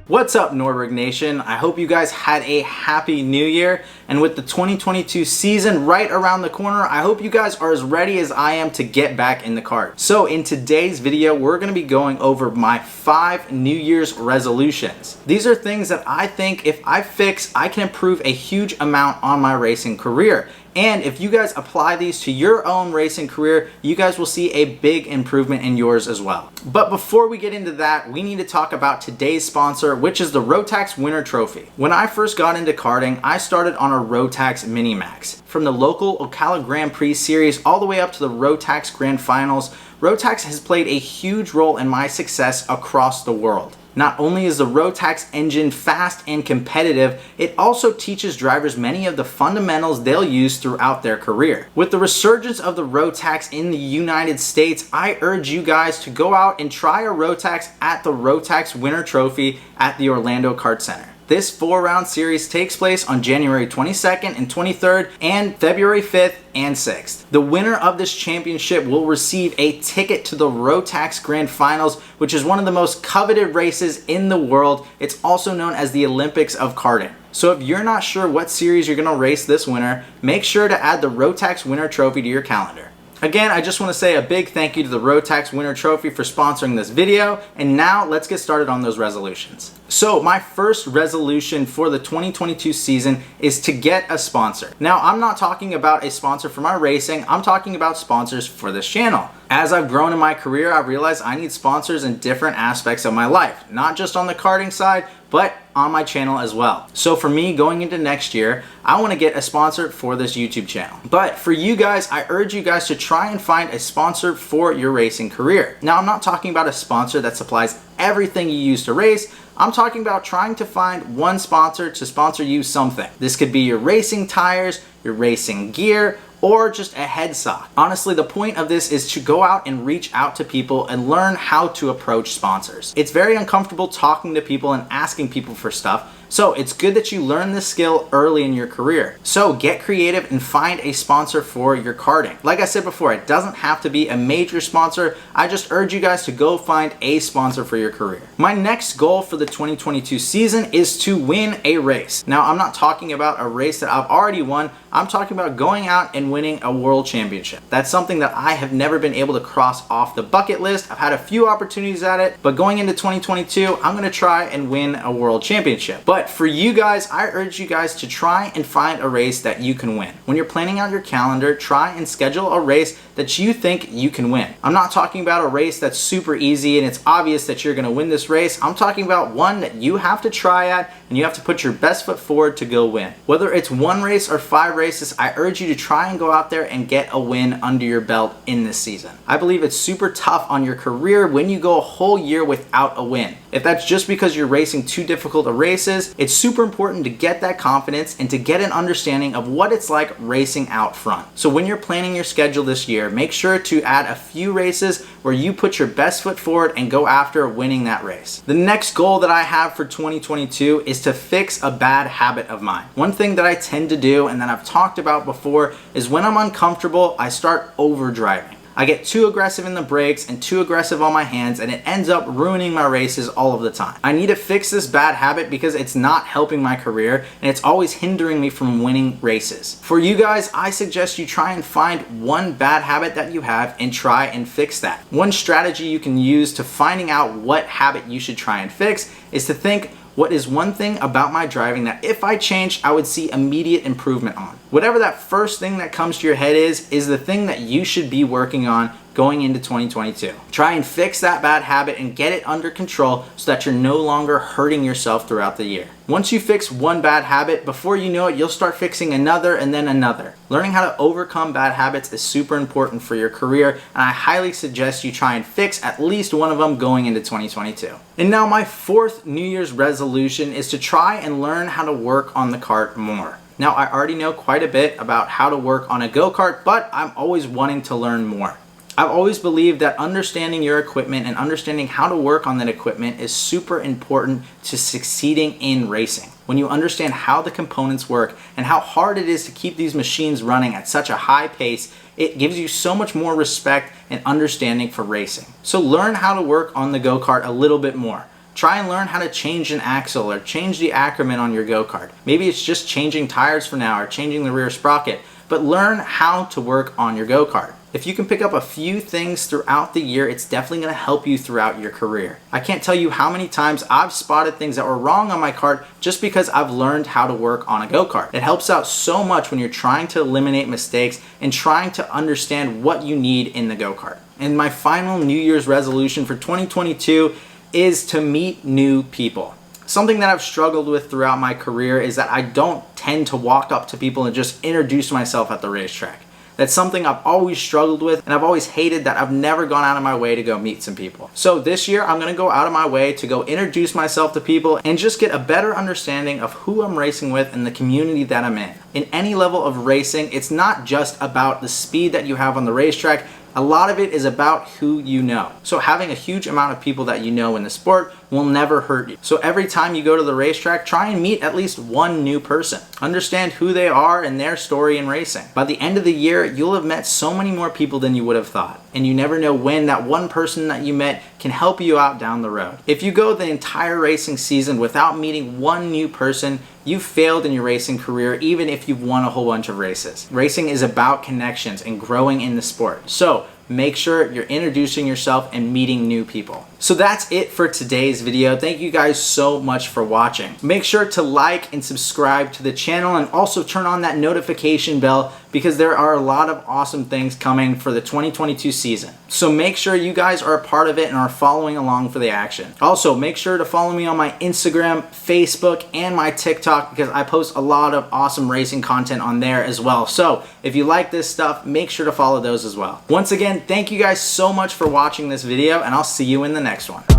What's up, Norberg Nation? I hope you guys had a happy new year, and with the 2022 season right around the corner, I hope you guys are as ready as I am to get back in the kart. So in today's video, we're going to be going over my 5 New Year's resolutions. These are things that I think if I fix, I can improve a huge amount on my racing career. And if you guys apply these to your own racing career, you guys will see a big improvement in yours as well. But before we get into that, we need to talk about today's sponsor, which is the Rotax Winter Trophy. When I first got into karting, I started on a Rotax Mini Max. From the local Ocala Grand Prix series all the way up to the Rotax Grand Finals, Rotax has played a huge role in my success across the world. Not only is the Rotax engine fast and competitive, it also teaches drivers many of the fundamentals they'll use throughout their career. With the resurgence of the Rotax in the United States, I urge you guys to go out and try a Rotax at the Rotax Winter Trophy at the Orlando Kart Center. This 4-round series takes place on January 22nd and 23rd and February 5th and 6th. The winner of this championship will receive a ticket to the Rotax Grand Finals, which is one of the most coveted races in the world. It's also known as the Olympics of karting. So if you're not sure what series you're going to race this winter, make sure to add the Rotax Winter Trophy to your calendar. Again, I just want to say a big thank you to the Rotax Winter Trophy for sponsoring this video, and now let's get started on those resolutions. So my first resolution for the 2022 season is to get a sponsor. Now, I'm not talking about a sponsor for my racing, I'm talking about sponsors for this channel. As I've grown in my career, I've realized I need sponsors in different aspects of my life, not just on the karting side, but on my channel as well. So for me, going into next year, I want to get a sponsor for this YouTube channel. But for you guys, I urge you guys to try and find a sponsor for your racing career. Now, I'm not talking about a sponsor that supplies everything you use to race. I'm talking about trying to find one sponsor to sponsor you something. This could be your racing tires, your racing gear, or just a head sock. Honestly, the point of this is to go out and reach out to people and learn how to approach sponsors. It's very uncomfortable talking to people and asking people for stuff, so it's good that you learn this skill early in your career. So get creative and find a sponsor for your karting. Like I said before, it doesn't have to be a major sponsor. I just urge you guys to go find a sponsor for your career. My next goal for the 2022 season is to win a race. Now, I'm not talking about a race that I've already won. I'm talking about going out and winning a world championship. That's something that I have never been able to cross off the bucket list. I've had a few opportunities at it, but going into 2022, I'm gonna try and win a world championship. But for you guys, I urge you guys to try and find a race that you can win. When you're planning out your calendar, try and schedule a race that you think you can win. I'm not talking about a race that's super easy and it's obvious that you're gonna win this race. I'm talking about one that you have to try at and you have to put your best foot forward to go win. Whether it's 1 race or 5 races, I urge you to try and go out there and get a win under your belt in this season. I believe it's super tough on your career when you go a whole year without a win. If that's just because you're racing too difficult of races, it's super important to get that confidence and to get an understanding of what it's like racing out front. So when you're planning your schedule this year, make sure to add a few races where you put your best foot forward and go after winning that race. The next goal that I have for 2022 is to fix a bad habit of mine. One thing that I tend to do and that I've talked about before is when I'm uncomfortable, I start overdriving. I get too aggressive in the brakes and too aggressive on my hands, and it ends up ruining my races all of the time. I need to fix this bad habit because it's not helping my career and it's always hindering me from winning races. For you guys, I suggest you try and find one bad habit that you have and try and fix that. One strategy you can use to finding out what habit you should try and fix is to think, what is one thing about my driving that if I changed, I would see immediate improvement on? Whatever that first thing that comes to your head is the thing that you should be working on going into 2022. Try and fix that bad habit and get it under control so that you're no longer hurting yourself throughout the year. Once you fix one bad habit, before you know it, you'll start fixing another and then another. Learning how to overcome bad habits is super important for your career, and I highly suggest you try and fix at least one of them going into 2022. And now my 4th New Year's resolution is to try and learn how to work on the kart more. Now, I already know quite a bit about how to work on a go-kart, but I'm always wanting to learn more. I've always believed that understanding your equipment and understanding how to work on that equipment is super important to succeeding in racing. When you understand how the components work and how hard it is to keep these machines running at such a high pace, it gives you so much more respect and understanding for racing. So learn how to work on the go-kart a little bit more. Try and learn how to change an axle or change the acronym on your go-kart. Maybe it's just changing tires for now or changing the rear sprocket, but learn how to work on your go-kart. If you can pick up a few things throughout the year, it's definitely going to help you throughout your career. I can't tell you how many times I've spotted things that were wrong on my kart just because I've learned how to work on a go-kart. It helps out so much when you're trying to eliminate mistakes and trying to understand what you need in the go-kart. And my final New Year's resolution for 2022 is to meet new people. Something that I've struggled with throughout my career is that I don't tend to walk up to people and just introduce myself at the racetrack. That's something I've always struggled with, and I've always hated that I've never gone out of my way to go meet some people. So this year, I'm gonna go out of my way to go introduce myself to people and just get a better understanding of who I'm racing with and the community that I'm in. In any level of racing, it's not just about the speed that you have on the racetrack. A lot of it is about who you know. So having a huge amount of people that you know in the sport will never hurt you. So every time you go to the racetrack, try and meet at least one new person. Understand who they are and their story in racing. By the end of the year, you'll have met so many more people than you would have thought. And you never know when that one person that you met can help you out down the road. If you go the entire racing season without meeting one new person, you've failed in your racing career even if you've won a whole bunch of races. Racing is about connections and growing in the sport. So make sure you're introducing yourself and meeting new people. So that's it for today's video. Thank you guys so much for watching. Make sure to like and subscribe to the channel and also turn on that notification bell because there are a lot of awesome things coming for the 2022 season. So make sure you guys are a part of it and are following along for the action. Also, make sure to follow me on my Instagram, Facebook, and my TikTok because I post a lot of awesome racing content on there as well. So if you like this stuff, make sure to follow those as well. Once again, thank you guys so much for watching this video, and I'll see you in the next one.